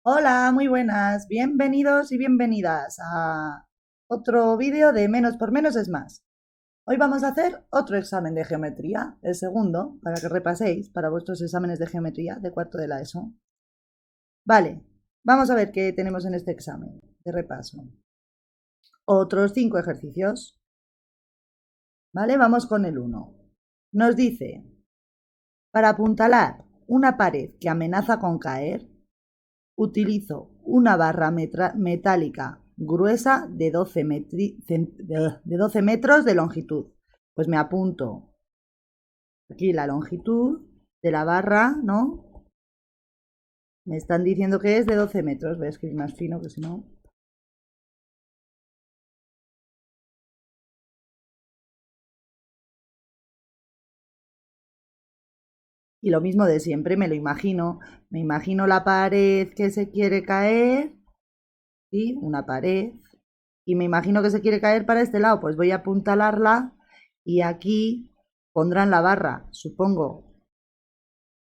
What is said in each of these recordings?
Hola, muy buenas. Bienvenidos y bienvenidas a otro vídeo de Menos por Menos es Más. Hoy vamos a hacer otro examen de geometría, el segundo, para que repaséis para vuestros exámenes de geometría de cuarto de la ESO. Vale, vamos a ver qué tenemos en este examen de repaso. Otros 5 ejercicios. Vale, vamos con el 1. Nos dice, para apuntalar una pared que amenaza con caer, utilizo una barra metálica gruesa de 12 metros de longitud. Pues me apunto aquí la longitud de la barra, ¿no? Me están diciendo que es de 12 metros. Voy a escribir más fino, que si no... Y lo mismo de siempre, me lo imagino. Me imagino la pared que se quiere caer, ¿sí? Una pared. Y me imagino que se quiere caer para este lado. Pues voy a apuntalarla y aquí pondrán la barra, supongo.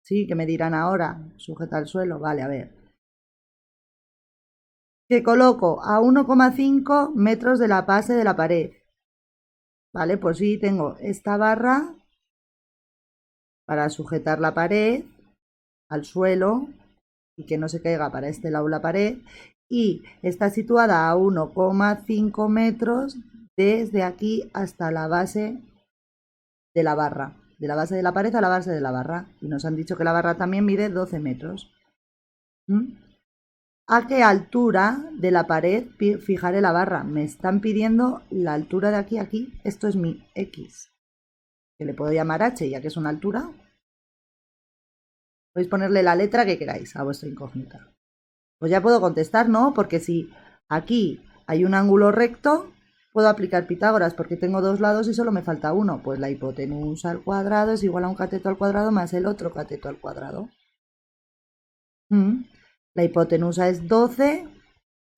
Sí, que me dirán ahora, sujeta al suelo. Vale, a ver. Que coloco a 1,5 metros de la base de la pared. Vale, pues sí, tengo esta barra para sujetar la pared al suelo y que no se caiga para este lado la pared. Y está situada a 1,5 metros desde aquí hasta la base de la barra. De la base de la pared a la base de la barra. Y nos han dicho que la barra también mide 12 metros. ¿Mm? ¿A qué altura de la pared fijaré la barra? Me están pidiendo la altura de aquí a aquí. Esto es mi X, que le puedo llamar H, ya que es una altura. Podéis ponerle la letra que queráis a vuestra incógnita. Pues ya puedo contestar, ¿no? Porque si aquí hay un ángulo recto, puedo aplicar Pitágoras porque tengo dos lados y solo me falta uno. Pues la hipotenusa al cuadrado es igual a un cateto al cuadrado más el otro cateto al cuadrado. La hipotenusa es 12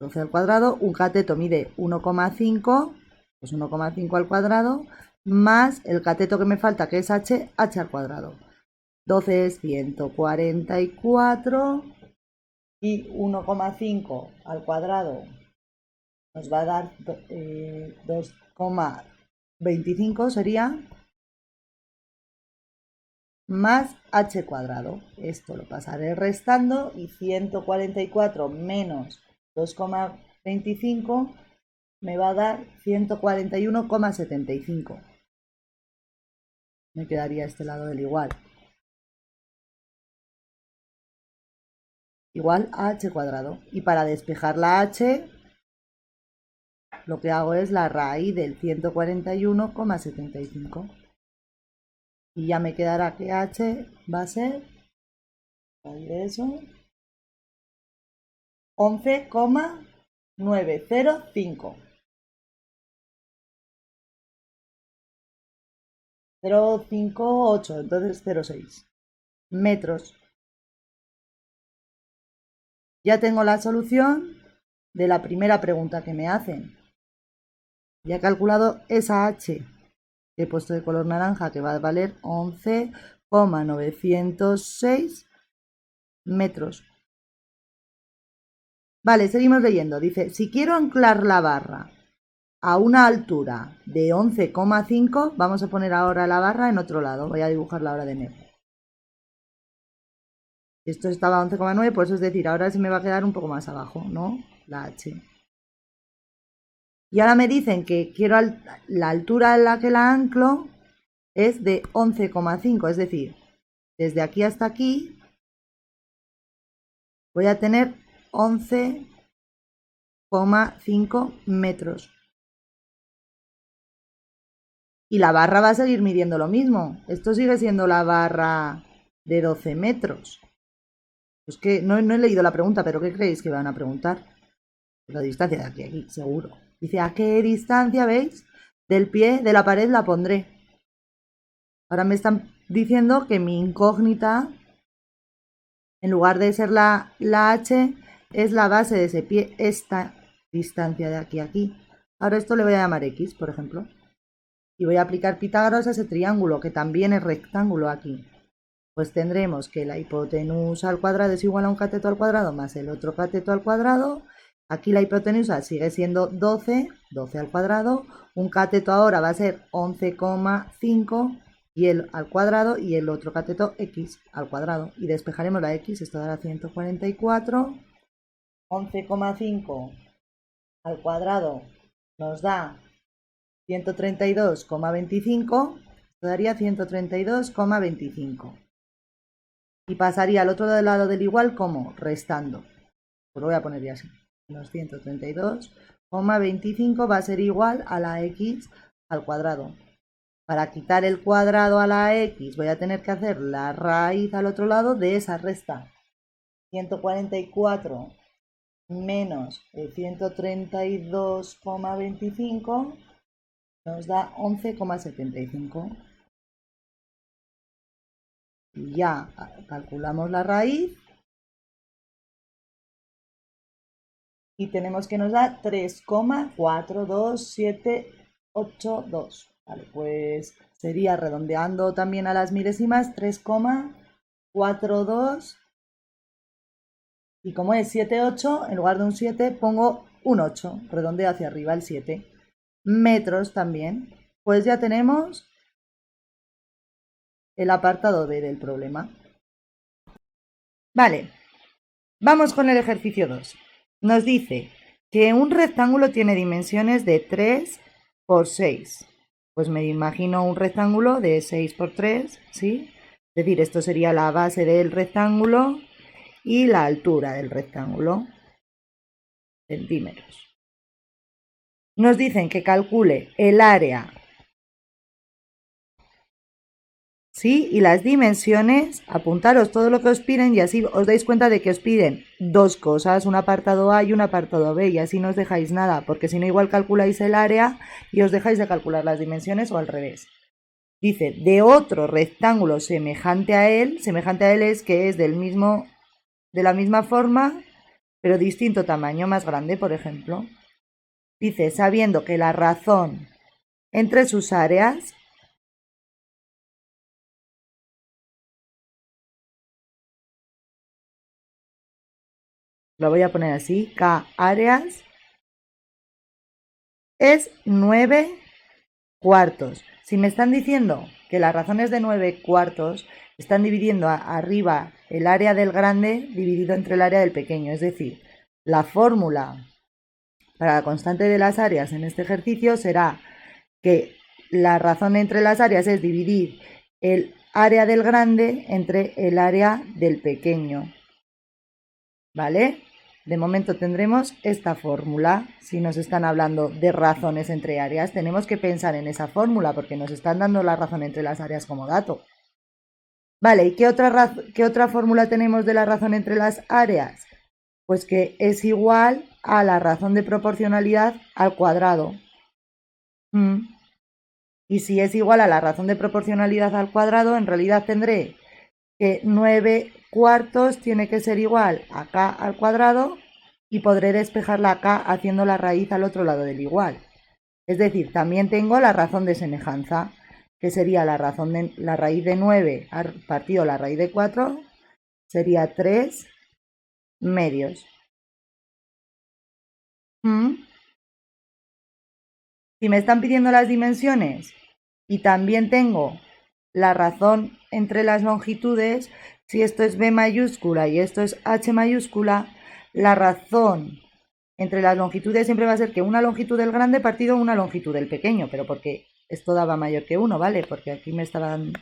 al cuadrado, un cateto mide 1,5, pues 1,5 al cuadrado, más el cateto que me falta, que es h al cuadrado. 12 es 144 y 1,5 al cuadrado nos va a dar 2,25 sería, más h cuadrado. Esto lo pasaré restando y 144 menos 2,25 me va a dar 141,75. Me quedaría este lado del igual. Igual a h cuadrado. Y para despejar la h, lo que hago es la raíz del 141,75. Y ya me quedará que h va a ser, raíz de eso, 11,905. 0,58, entonces 0,6 metros. Ya tengo la solución de la primera pregunta que me hacen. Ya he calculado esa h que he puesto de color naranja, que va a valer 11,906 metros. Vale, seguimos leyendo. Dice, si quiero anclar la barra a una altura de 11,5, vamos a poner ahora la barra en otro lado. Voy a dibujarla ahora de nuevo. Esto estaba a 11,9, pues es decir, ahora se me va a quedar un poco más abajo, ¿no? La H. Y ahora me dicen que quiero la altura en la que la anclo es de 11,5, es decir, desde aquí hasta aquí voy a tener 11,5 metros. Y la barra va a seguir midiendo lo mismo. Esto sigue siendo la barra de 12 metros. Pues que no he leído la pregunta, pero ¿qué creéis que van a preguntar? La distancia de aquí a aquí, seguro. Dice, ¿a qué distancia, veis? Del pie de la pared la pondré. Ahora me están diciendo que mi incógnita, en lugar de ser la H, es la base de ese pie, esta distancia de aquí a aquí. Ahora esto le voy a llamar X, por ejemplo. Y voy a aplicar Pitágoras a ese triángulo, que también es rectángulo aquí. Pues tendremos que la hipotenusa al cuadrado es igual a un cateto al cuadrado más el otro cateto al cuadrado. Aquí la hipotenusa sigue siendo 12, 12 al cuadrado. Un cateto ahora va a ser 11,5 y el al cuadrado y el otro cateto x al cuadrado. Y despejaremos la x, esto dará 144. 11,5 al cuadrado nos da 132,25, daría 132,25. Y pasaría al otro lado del igual como restando. Pues lo voy a poner ya así. Menos 132,25 va a ser igual a la x al cuadrado. Para quitar el cuadrado a la x voy a tener que hacer la raíz al otro lado de esa resta. 144 menos el 132,25 nos da 11,75. Y ya calculamos la raíz y tenemos que nos da 3,42782. Vale, pues sería redondeando también a las milésimas 3,42. Y como es 7,8, en lugar de un 7 pongo un 8, redondeo hacia arriba el 7. Metros también. Pues ya tenemos el apartado B del problema. Vale, vamos con el ejercicio 2. Nos dice que un rectángulo tiene dimensiones de 3 por 6. Pues me imagino un rectángulo de 6 por 3, ¿sí? Es decir, esto sería la base del rectángulo y la altura del rectángulo, centímetros. Nos dicen que calcule el área, ¿sí? Y las dimensiones, apuntaros todo lo que os piden y así os dais cuenta de que os piden dos cosas, un apartado A y un apartado B, y así no os dejáis nada, porque si no igual calculáis el área y os dejáis de calcular las dimensiones o al revés. Dice, de otro rectángulo semejante a él es que es de la misma forma, pero distinto tamaño, más grande, por ejemplo. Dice, sabiendo que la razón entre sus áreas lo voy a poner así, K áreas es 9 cuartos. Si me están diciendo que la razón es de 9 cuartos, están dividiendo arriba el área del grande dividido entre el área del pequeño. Es decir, la fórmula para la constante de las áreas en este ejercicio será que la razón entre las áreas es dividir el área del grande entre el área del pequeño. ¿Vale? De momento tendremos esta fórmula. Si nos están hablando de razones entre áreas, tenemos que pensar en esa fórmula porque nos están dando la razón entre las áreas como dato. Vale, ¿y qué otra fórmula tenemos de la razón entre las áreas? Pues que es igual a la razón de proporcionalidad al cuadrado. Y si es igual a la razón de proporcionalidad al cuadrado, en realidad tendré que 9 cuartos tiene que ser igual a k al cuadrado y podré despejar la k haciendo la raíz al otro lado del igual. Es decir, también tengo la razón de semejanza, que sería la raíz de 9 partido la raíz de 4, sería 3 medios. Si me están pidiendo las dimensiones y también tengo la razón entre las longitudes, si esto es B mayúscula y esto es H mayúscula, la razón entre las longitudes siempre va a ser que una longitud del grande partido una longitud del pequeño, pero porque esto daba mayor que 1, ¿vale? Porque aquí me estaban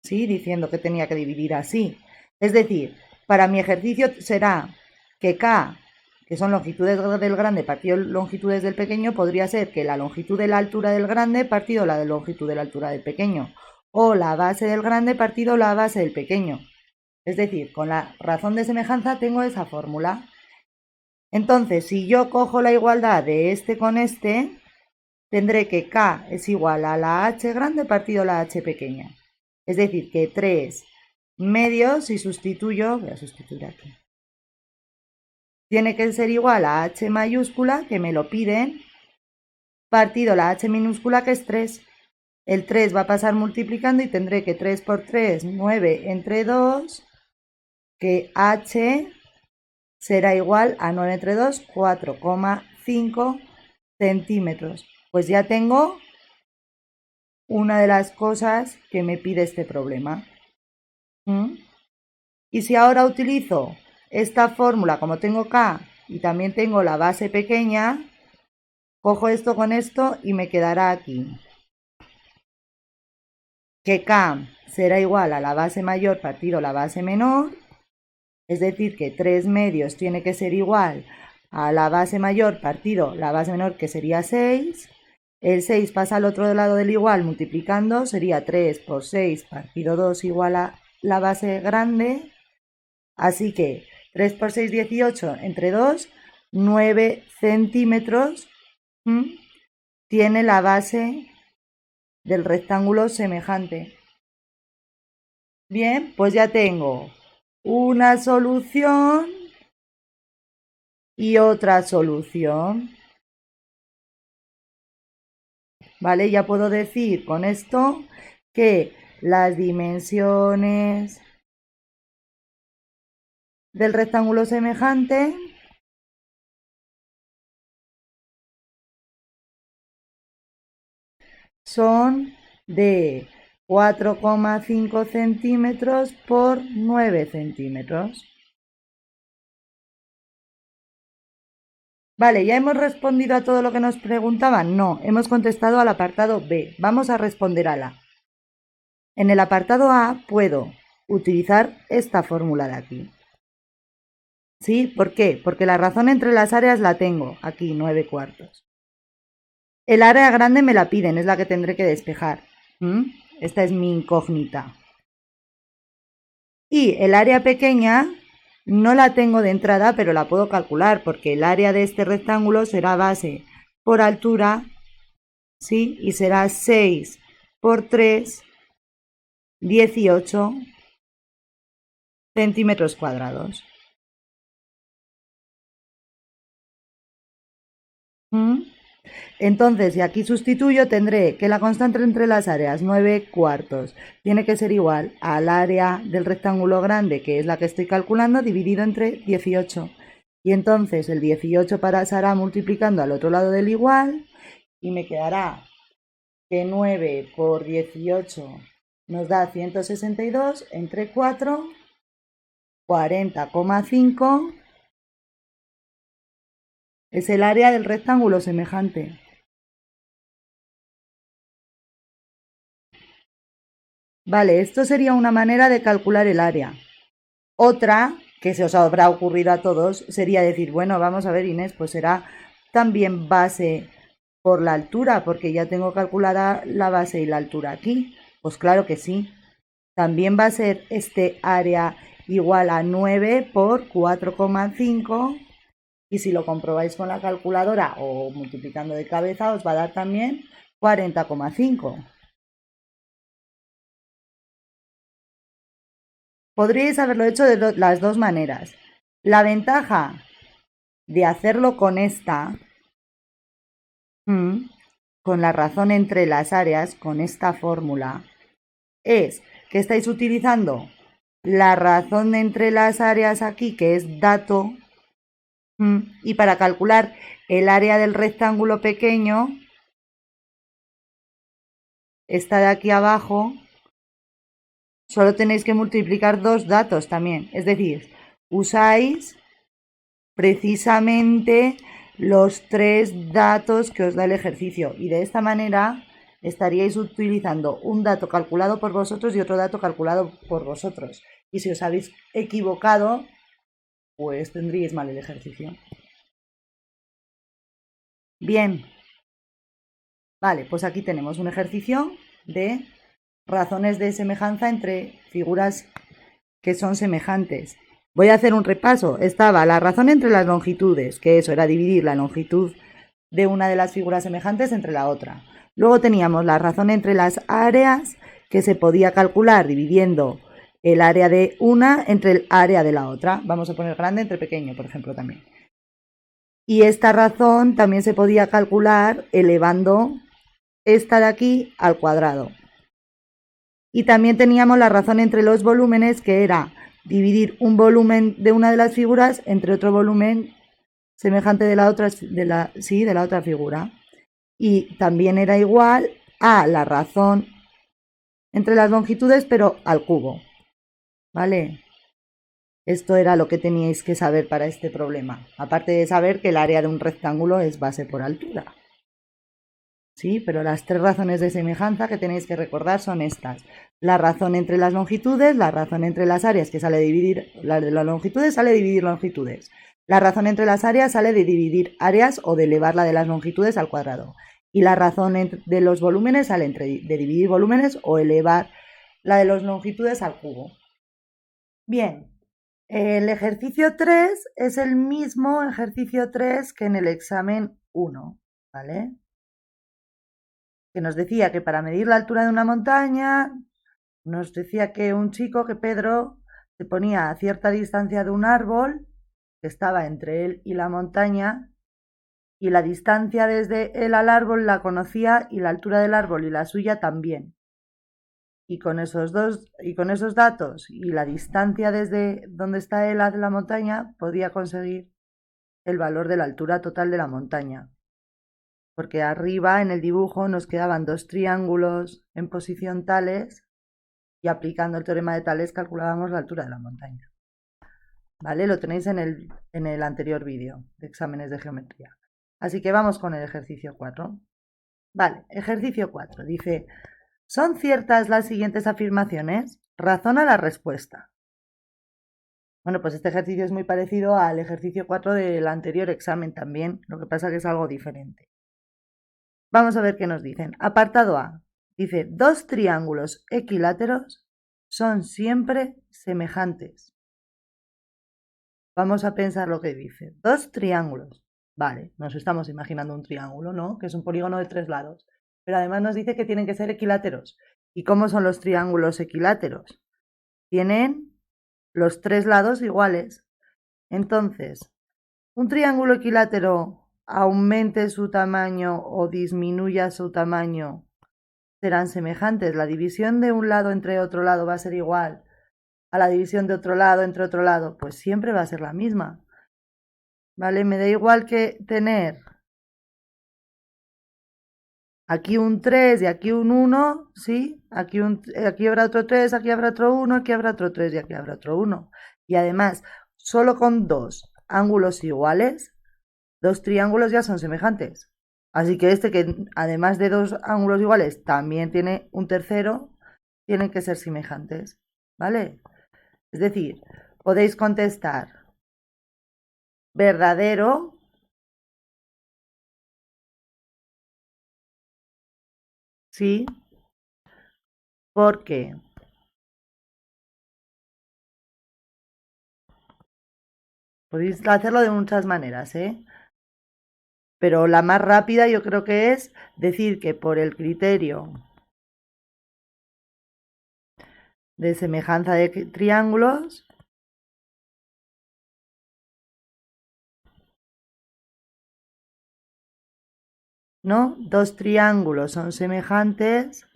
diciendo que tenía que dividir así. Es decir, para mi ejercicio será que K, que son longitudes del grande partido longitudes del pequeño, podría ser que la longitud de la altura del grande partido la de longitud de la altura del pequeño, o la base del grande partido la base del pequeño. Es decir, con la razón de semejanza tengo esa fórmula. Entonces, si yo cojo la igualdad de este con este, tendré que K es igual a la H grande partido la H pequeña. Es decir, que 3 medios, y sustituyo, voy a sustituir aquí, tiene que ser igual a H mayúscula, que me lo piden, partido la H minúscula, que es 3. el 3 va a pasar multiplicando y tendré que 3 por 3, 9 entre 2, que h será igual a 9 entre 2, 4,5 centímetros. Pues ya tengo una de las cosas que me pide este problema. Y si ahora utilizo esta fórmula, como tengo K y también tengo la base pequeña, cojo esto con esto y me quedará aquí que K será igual a la base mayor partido la base menor, es decir que 3 medios tiene que ser igual a la base mayor partido la base menor, que sería 6. El 6 pasa al otro lado del igual multiplicando, sería 3 por 6 partido 2 igual a la base grande. Así que 3 por 6, 18 entre 2, 9 centímetros tiene la base del rectángulo semejante. Bien, pues ya tengo una solución y otra solución. ¿Vale? Ya puedo decir con esto que las dimensiones del rectángulo semejante son de 4,5 centímetros por 9 centímetros. Vale, ¿ya hemos respondido a todo lo que nos preguntaban? No, hemos contestado al apartado B. Vamos a responder a la. En el apartado A puedo utilizar esta fórmula de aquí. ¿Sí? ¿Por qué? Porque la razón entre las áreas la tengo aquí, 9 cuartos. El área grande me la piden, es la que tendré que despejar. Esta es mi incógnita. Y el área pequeña no la tengo de entrada, pero la puedo calcular porque el área de este rectángulo será base por altura, ¿sí? Y será 6 por 3, 18 centímetros cuadrados. Entonces, si aquí sustituyo, tendré que la constante entre las áreas, 9 cuartos, tiene que ser igual al área del rectángulo grande, que es la que estoy calculando, dividido entre 18. Y entonces el 18 pasará multiplicando al otro lado del igual y me quedará que 9 por 18 nos da 162 entre 4, 40,5 es el área del rectángulo semejante. Vale, esto sería una manera de calcular el área. Otra, que se os habrá ocurrido a todos, sería decir, bueno, vamos a ver, Inés, pues será también base por la altura, porque ya tengo calculada la base y la altura aquí. Pues claro que sí. También va a ser este área igual a 9 por 4,5. Y si lo comprobáis con la calculadora o multiplicando de cabeza, os va a dar también 40,5. Podríais haberlo hecho de las dos maneras. La ventaja de hacerlo con esta, con la razón entre las áreas, con esta fórmula, es que estáis utilizando la razón entre las áreas aquí, que es dato, y para calcular el área del rectángulo pequeño, esta de aquí abajo, solo tenéis que multiplicar dos datos también. Es decir, usáis precisamente los 3 datos que os da el ejercicio. Y de esta manera estaríais utilizando un dato calculado por vosotros y otro dato calculado por vosotros. Y si os habéis equivocado, pues tendríais mal el ejercicio. Bien. Vale, pues aquí tenemos un ejercicio de razones de semejanza entre figuras que son semejantes. Voy a hacer un repaso. Estaba la razón entre las longitudes, que eso era dividir la longitud de una de las figuras semejantes entre la otra. Luego teníamos la razón entre las áreas, que se podía calcular dividiendo el área de una entre el área de la otra. Vamos a poner grande entre pequeño, por ejemplo, también. Y esta razón también se podía calcular elevando esta de aquí al cuadrado. Y también teníamos la razón entre los volúmenes, que era dividir un volumen de una de las figuras entre otro volumen semejante de la otra, de la otra figura. Y también era igual a la razón entre las longitudes, pero al cubo. ¿Vale? Esto era lo que teníais que saber para este problema. Aparte de saber que el área de un rectángulo es base por altura. Sí, pero las tres razones de semejanza que tenéis que recordar son estas. La razón entre las longitudes, la razón entre las áreas, que sale de dividir, la de las longitudes sale de dividir longitudes. La razón entre las áreas sale de dividir áreas o de elevar la de las longitudes al cuadrado. Y la razón de los volúmenes sale de dividir volúmenes o elevar la de las longitudes al cubo. Bien, el ejercicio 3 es el mismo ejercicio 3 que en el examen 1, ¿vale? Que nos decía que para medir la altura de una montaña, nos decía que un chico, que Pedro, se ponía a cierta distancia de un árbol que estaba entre él y la montaña, y la distancia desde él al árbol la conocía y la altura del árbol y la suya también. Y con esos datos y la distancia desde donde está él a la montaña, podía conseguir el valor de la altura total de la montaña. Porque arriba en el dibujo nos quedaban dos triángulos en posición tales y aplicando el teorema de Tales calculábamos la altura de la montaña. ¿Vale? Lo tenéis en el anterior vídeo de exámenes de geometría. Así que vamos con el ejercicio 4. Vale, ejercicio 4. Dice, ¿son ciertas las siguientes afirmaciones? Razona la respuesta. Bueno, pues este ejercicio es muy parecido al ejercicio 4 del anterior examen también, lo que pasa que es algo diferente. Vamos a ver qué nos dicen. Apartado A. Dice, dos triángulos equiláteros son siempre semejantes. Vamos a pensar lo que dice. Dos triángulos. Vale, nos estamos imaginando un triángulo, ¿no? Que es un polígono de 3 lados. Pero además nos dice que tienen que ser equiláteros. ¿Y cómo son los triángulos equiláteros? Tienen los 3 lados iguales. Entonces, un triángulo equilátero aumente su tamaño o disminuya su tamaño, serán semejantes. La división de un lado entre otro lado va a ser igual a la división de otro lado entre otro lado, pues siempre va a ser la misma. ¿Vale? Me da igual que tener aquí un 3 y aquí un 1, ¿sí? Aquí habrá otro 3, aquí habrá otro 1, aquí habrá otro 3 y aquí habrá otro 1. Y además, solo con dos ángulos iguales, dos triángulos ya son semejantes. Así que este, que además de dos ángulos iguales también tiene un tercero, tienen que ser semejantes, ¿vale? Es decir, podéis contestar verdadero, sí, porque podéis hacerlo de muchas maneras, ¿eh? Pero la más rápida yo creo que es decir que por el criterio de semejanza de triángulos, ¿no? Dos triángulos son semejantes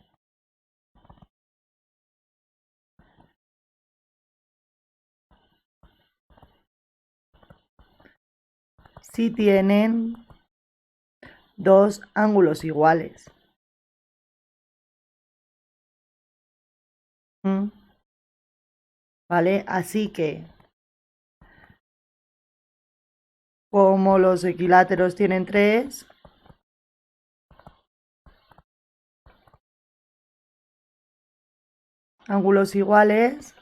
si tienen dos ángulos iguales. ¿Vale? Así que, como los equiláteros tienen tres, ángulos iguales,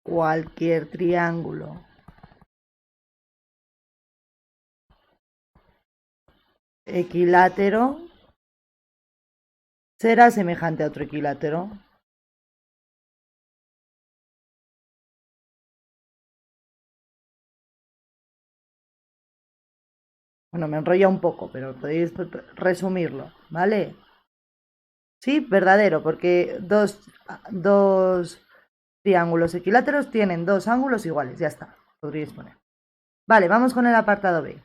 cualquier triángulo equilátero será semejante a otro equilátero. Bueno, me enrolla un poco, pero podéis resumirlo, ¿vale? Sí, verdadero, porque dos triángulos equiláteros tienen dos ángulos iguales. Ya está, podríais poner. Vale, vamos con el apartado B.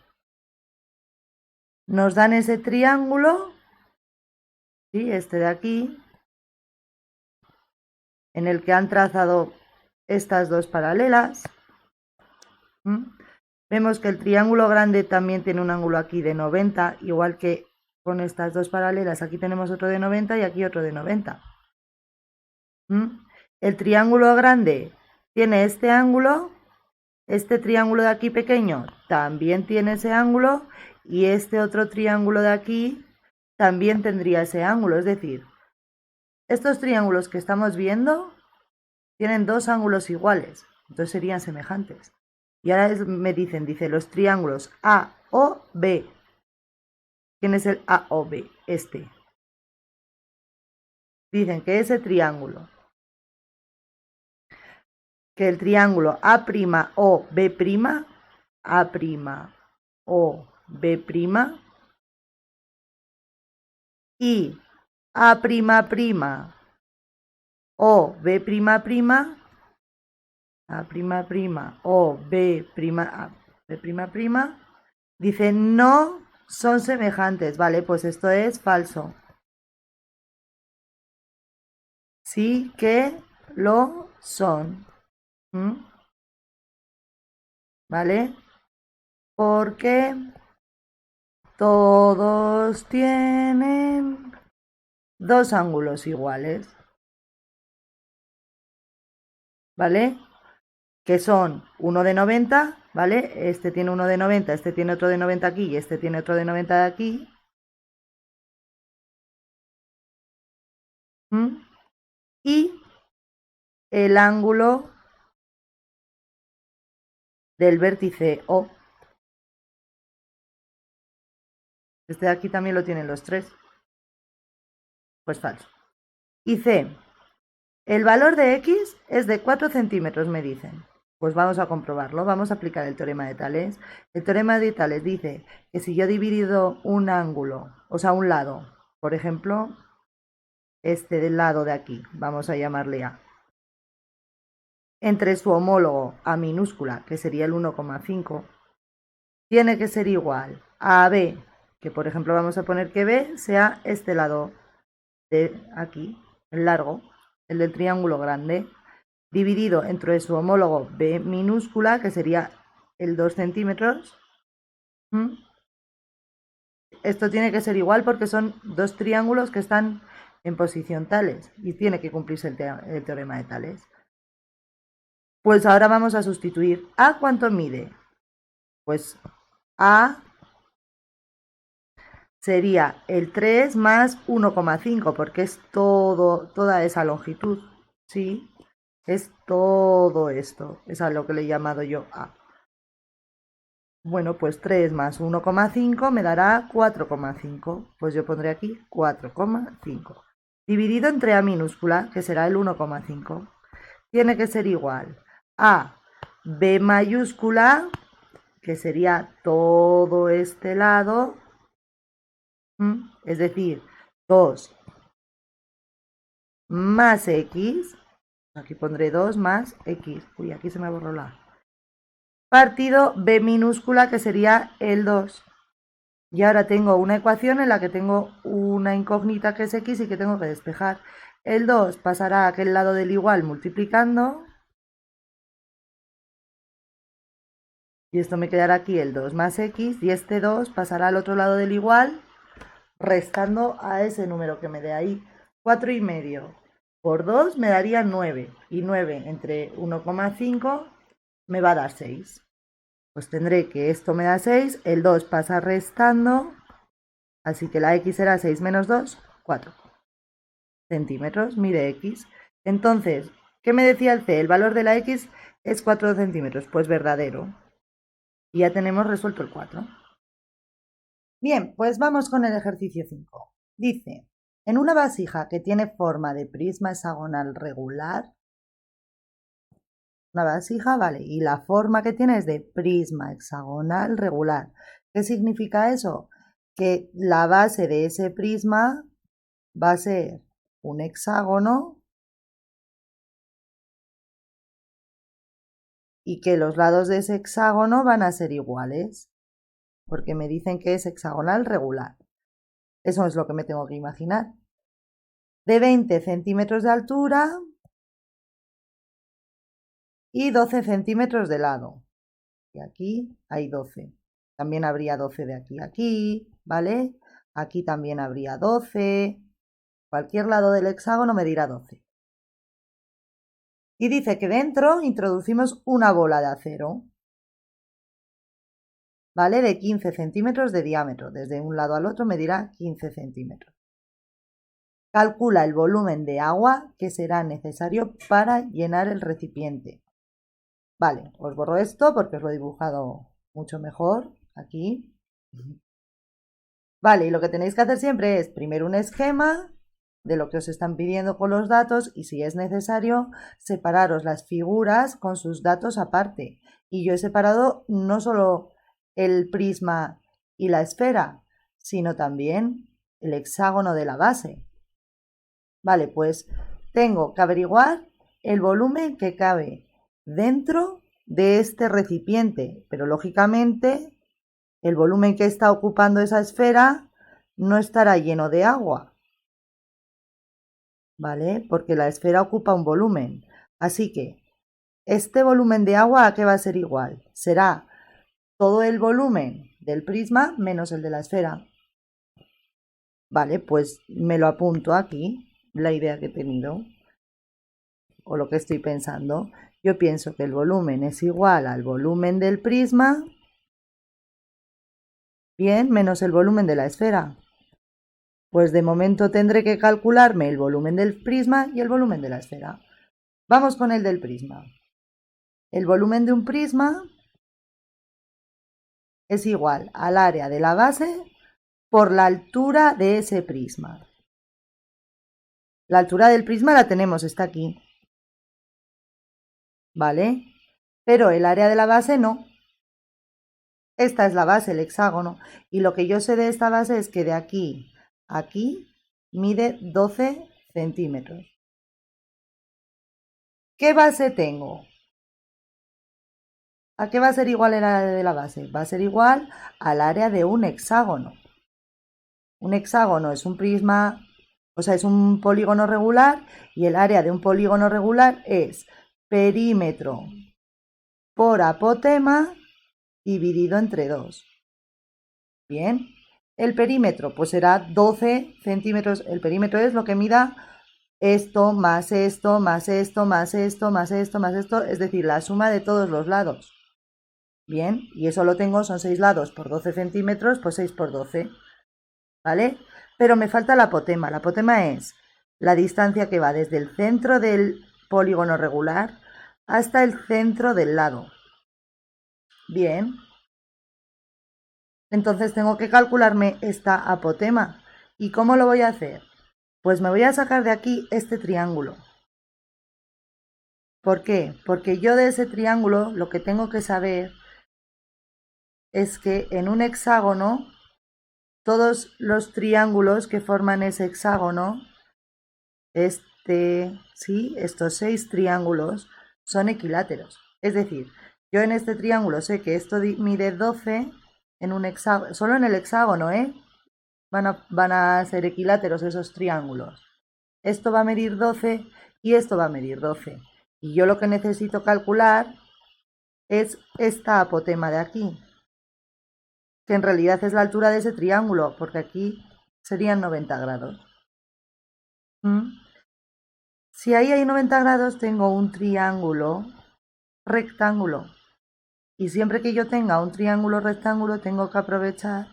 Nos dan ese triángulo, ¿sí? Este de aquí, en el que han trazado estas dos paralelas. Vemos que el triángulo grande también tiene un ángulo aquí de 90, igual que con estas dos paralelas. Aquí tenemos otro de 90 y aquí otro de 90. El triángulo grande tiene este ángulo, este triángulo de aquí pequeño también tiene ese ángulo y este otro triángulo de aquí también tendría ese ángulo. Es decir, estos triángulos que estamos viendo tienen dos ángulos iguales, entonces serían semejantes. Y ahora me dicen, dice los triángulos A o B. ¿Quién es el A o B? Este. Dicen que ese triángulo, que el triángulo A' o B', A' o B' y A' o B', A' o B', dice no son semejantes. Vale, pues esto es falso. Sí que lo son. ¿Vale? Porque todos tienen dos ángulos iguales. ¿Vale? Que son uno de 90, ¿vale? Este tiene uno de 90, este tiene otro de 90 aquí y este tiene otro de 90 de aquí. Y el ángulo del vértice O. Este de aquí también lo tienen los tres. Pues falso. Y C. El valor de X es de 4 centímetros, me dicen. Pues vamos a comprobarlo, vamos a aplicar el teorema de Tales. El teorema de Tales dice que si yo divido un ángulo, o sea, un lado, por ejemplo, este del lado de aquí, vamos a llamarle A, entre su homólogo A minúscula, que sería el 1,5, tiene que ser igual a B, que por ejemplo vamos a poner que B sea este lado de aquí, el largo, el del triángulo grande, dividido entre su homólogo B minúscula, que sería el 2 centímetros. Esto tiene que ser igual porque son dos triángulos que están en posición Tales y tiene que cumplirse el teorema de Tales. Pues ahora vamos a sustituir. ¿A cuánto mide? Pues A sería el 3 más 1,5 porque es toda esa longitud. ¿Sí? Es todo esto. Es a lo que le he llamado yo A. Bueno, pues 3 más 1,5 me dará 4,5. Pues yo pondré aquí 4,5. Dividido entre A minúscula, que será el 1,5. Tiene que ser igual a B mayúscula, que sería todo este lado. Es decir, 2 más X. Aquí pondré 2 más X. Uy, aquí se me borró la A. Partido B minúscula, que sería el 2. Y ahora tengo una ecuación en la que tengo una incógnita que es X y que tengo que despejar. El 2 pasará a aquel lado del igual multiplicando. Y esto me quedará aquí el 2 más X. Y este 2 pasará al otro lado del igual restando a ese número que me dé ahí. 4,5 por 2 me daría 9. Y 9 entre 1,5 me va a dar 6. Pues tendré que esto me da 6. El 2 pasa restando. Así que la X será 6 menos 2, 4 centímetros. Mide X. Entonces, ¿qué me decía el C? El valor de la X es 4 centímetros. Pues verdadero. Y ya tenemos resuelto el 4. Bien, pues vamos con el ejercicio 5. Dice, en una vasija que tiene forma de prisma hexagonal regular, una vasija, vale, y la forma que tiene es de prisma hexagonal regular. ¿Qué significa eso? Que la base de ese prisma va a ser un hexágono y que los lados de ese hexágono van a ser iguales, porque me dicen que es hexagonal regular. Eso es lo que me tengo que imaginar. De 20 centímetros de altura y 12 centímetros de lado. Y aquí hay 12. También habría 12 de aquí a aquí, ¿vale? Aquí también habría 12. Cualquier lado del hexágono me dirá 12. Y dice que dentro introducimos una bola de acero, ¿vale? De 15 centímetros de diámetro. Desde un lado al otro me dirá 15 centímetros. Calcula el volumen de agua que será necesario para llenar el recipiente. Vale, os borro esto porque os lo he dibujado mucho mejor aquí. Vale, y lo que tenéis que hacer siempre es primero un esquema de lo que os están pidiendo con los datos y si es necesario separaros las figuras con sus datos aparte. Y yo he separado no solo el prisma y la esfera, sino también el hexágono de la base. Vale, pues tengo que averiguar el volumen que cabe dentro de este recipiente, pero lógicamente el volumen que está ocupando esa esfera no estará lleno de agua, ¿vale? Porque la esfera ocupa un volumen. Así que este volumen de agua, ¿a qué va a ser igual? Será todo el volumen del prisma menos el de la esfera. Vale, pues me lo apunto aquí, la idea que he tenido, o lo que estoy pensando. Yo pienso que el volumen es igual al volumen del prisma, bien, menos el volumen de la esfera. Pues de momento tendré que calcularme el volumen del prisma y el volumen de la esfera. Vamos con el del prisma. El volumen de un prisma es igual al área de la base por la altura de ese prisma. La altura del prisma la tenemos, está aquí. ¿Vale? Pero el área de la base no. Esta es la base, el hexágono. Y lo que yo sé de esta base es que de aquí a aquí mide 12 centímetros. ¿Qué base tengo? ¿A qué va a ser igual el área de la base? Va a ser igual al área de un hexágono. Un hexágono es un prisma, o sea, es un polígono regular y el área de un polígono regular es perímetro por apotema dividido entre 2. Bien, el perímetro pues será 12 centímetros. El perímetro es lo que mida esto, más esto, más esto, más esto, más esto, más esto, es decir, la suma de todos los lados. Bien, y eso lo tengo, son 6 lados por 12 centímetros, pues 6 por 12, ¿vale? Pero me falta la apotema. La apotema es la distancia que va desde el centro del polígono regular hasta el centro del lado. Bien, entonces tengo que calcularme esta apotema. ¿Y cómo lo voy a hacer? Pues me voy a sacar de aquí este triángulo. ¿Por qué? Porque yo de ese triángulo lo que tengo que saber es que en un hexágono todos los triángulos que forman ese hexágono, estos 6 triángulos son equiláteros. Es decir, yo en este triángulo sé que esto mide 12 en un hexágono, solo en el hexágono, van a ser equiláteros esos triángulos. Esto va a medir 12 y esto va a medir 12. Y yo lo que necesito calcular es esta apotema de aquí, que en realidad es la altura de ese triángulo, porque aquí serían 90 grados. Si ahí hay 90 grados, tengo un triángulo rectángulo. Y siempre que yo tenga un triángulo rectángulo, tengo que aprovechar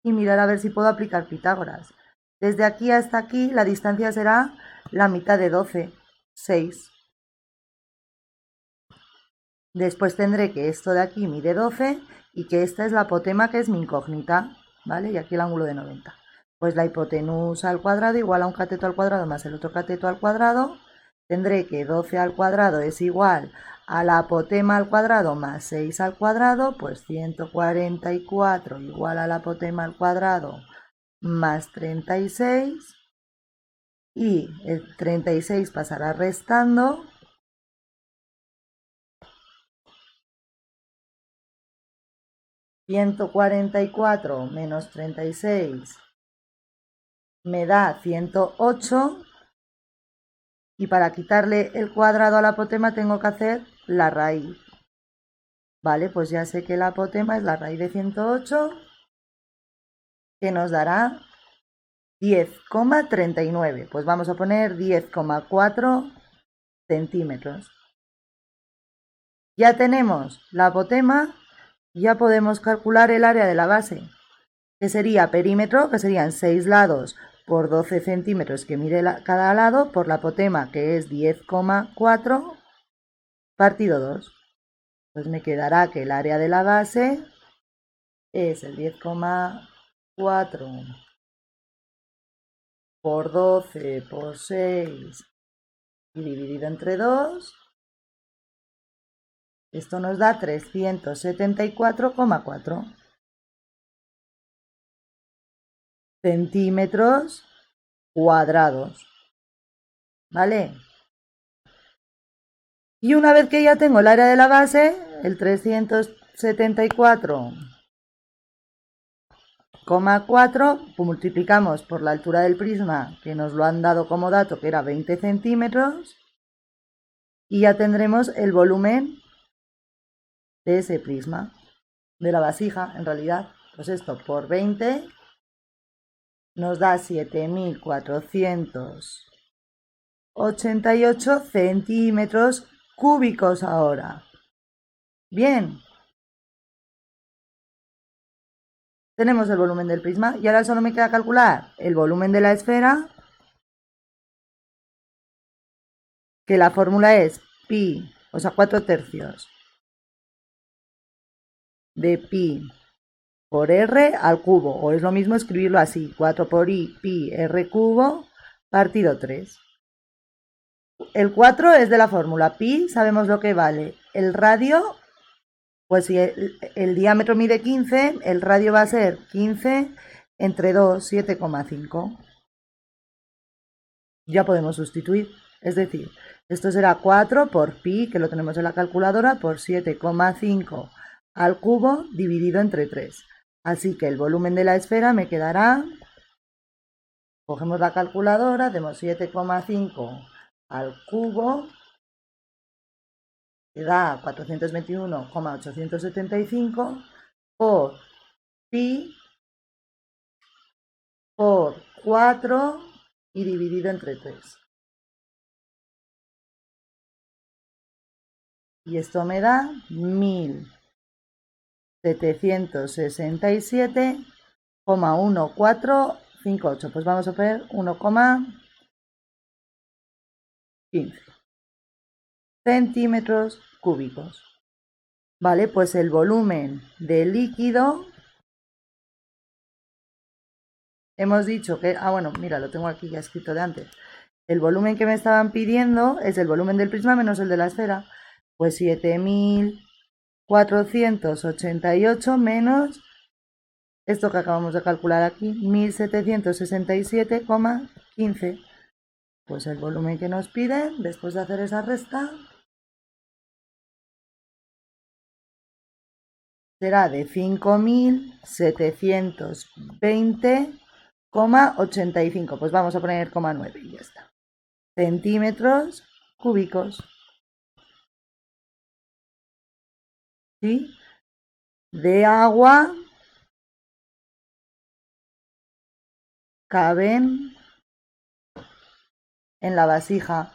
y mirar a ver si puedo aplicar Pitágoras. Desde aquí hasta aquí, la distancia será la mitad de 12, 6. Después tendré que esto de aquí mide 12 y que esta es la apotema, que es mi incógnita, ¿vale? Y aquí el ángulo de 90. Pues la hipotenusa al cuadrado igual a un cateto al cuadrado más el otro cateto al cuadrado. Tendré que 12 al cuadrado es igual a la apotema al cuadrado más 6 al cuadrado, pues 144 igual a la apotema al cuadrado más 36. Y el 36 pasará restando 144 menos 36 me da 108. Y para quitarle el cuadrado al apotema tengo que hacer la raíz. Vale, pues ya sé que el apotema es la raíz de 108, que nos dará 10,39. Pues vamos a poner 10,4 centímetros. Ya tenemos la apotema, ya podemos calcular el área de la base, que sería perímetro, que serían 6 lados por 12 centímetros que mide cada lado, por la apotema, que es 10,4 partido 2. Pues me quedará que el área de la base es el 10,4 por 12 por 6 y dividido entre 2. Esto nos da 374,4 centímetros cuadrados. ¿Vale? Y una vez que ya tengo el área de la base, el 374,4 multiplicamos por la altura del prisma, que nos lo han dado como dato, que era 20 centímetros, y ya tendremos el volumen de ese prisma, de la vasija, en realidad. Pues esto por 20 nos da 7.488 centímetros cúbicos ahora. Bien. Tenemos el volumen del prisma y ahora solo me queda calcular el volumen de la esfera, que la fórmula es pi, o sea, 4/3 de pi por r al cubo, o es lo mismo escribirlo así, 4 por i pi r cubo partido 3. El 4 es de la fórmula pi, sabemos lo que vale. El radio, pues si el diámetro mide 15, el radio va a ser 15 entre 2, 7,5. Ya podemos sustituir, es decir, esto será 4 por pi, que lo tenemos en la calculadora, por 7,5 al cubo dividido entre 3. Así que el volumen de la esfera me quedará, cogemos la calculadora, hacemos 7,5 al cubo, que da 421,875 por pi por 4 y dividido entre 3. Y esto me da 1.767,1458. Pues vamos a poner 1,15 centímetros cúbicos. Vale, pues el volumen del líquido, hemos dicho que, bueno, mira, lo tengo aquí ya escrito de antes. El volumen que me estaban pidiendo es el volumen del prisma menos el de la esfera. Pues 7.488 menos esto que acabamos de calcular aquí, 1.767,15. Pues el volumen que nos piden, después de hacer esa resta, será de 5.720,85. Pues vamos a poner 9 y ya está. Centímetros cúbicos. ¿Sí? De agua caben en la vasija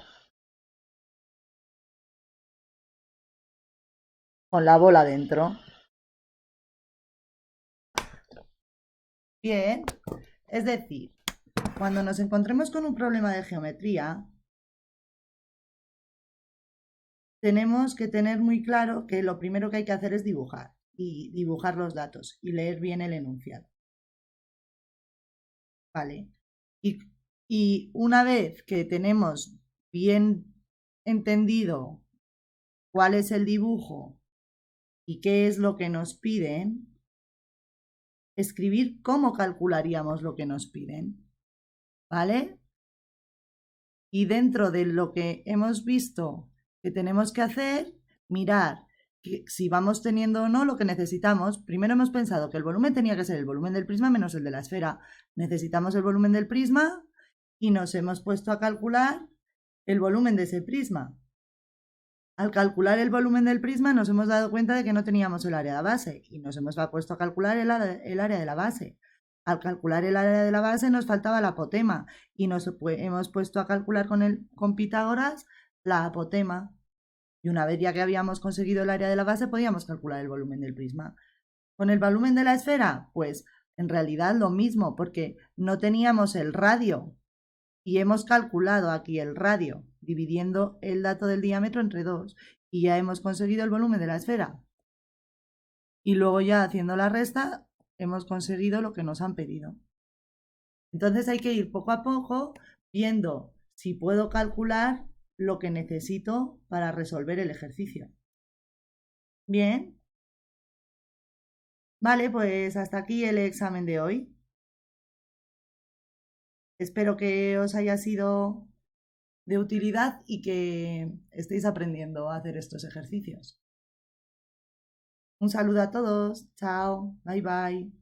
con la bola dentro. Bien, es decir, cuando nos encontremos con un problema de geometría, tenemos que tener muy claro que lo primero que hay que hacer es dibujar, y dibujar los datos y leer bien el enunciado. ¿Vale? Y una vez que tenemos bien entendido cuál es el dibujo y qué es lo que nos piden, escribir cómo calcularíamos lo que nos piden. ¿Vale? Y dentro de lo que hemos visto que tenemos que hacer, mirar si vamos teniendo o no lo que necesitamos. Primero hemos pensado que el volumen tenía que ser el volumen del prisma menos el de la esfera. Necesitamos el volumen del prisma y nos hemos puesto a calcular el volumen de ese prisma. Al calcular el volumen del prisma nos hemos dado cuenta de que no teníamos el área de la base y nos hemos puesto a calcular el área de la base. Al calcular el área de la base nos faltaba la apotema y nos hemos puesto a calcular con Pitágoras la apotema. Y una vez ya que habíamos conseguido el área de la base podíamos calcular el volumen del prisma. Con el volumen de la esfera, pues en realidad lo mismo, porque no teníamos el radio y hemos calculado aquí el radio dividiendo el dato del diámetro entre 2 y ya hemos conseguido el volumen de la esfera. Y luego ya haciendo la resta hemos conseguido lo que nos han pedido. Entonces hay que ir poco a poco viendo si puedo calcular lo que necesito para resolver el ejercicio. Bien. Vale, pues hasta aquí el examen de hoy. Espero que os haya sido de utilidad y que estéis aprendiendo a hacer estos ejercicios. Un saludo a todos. Chao. Bye bye.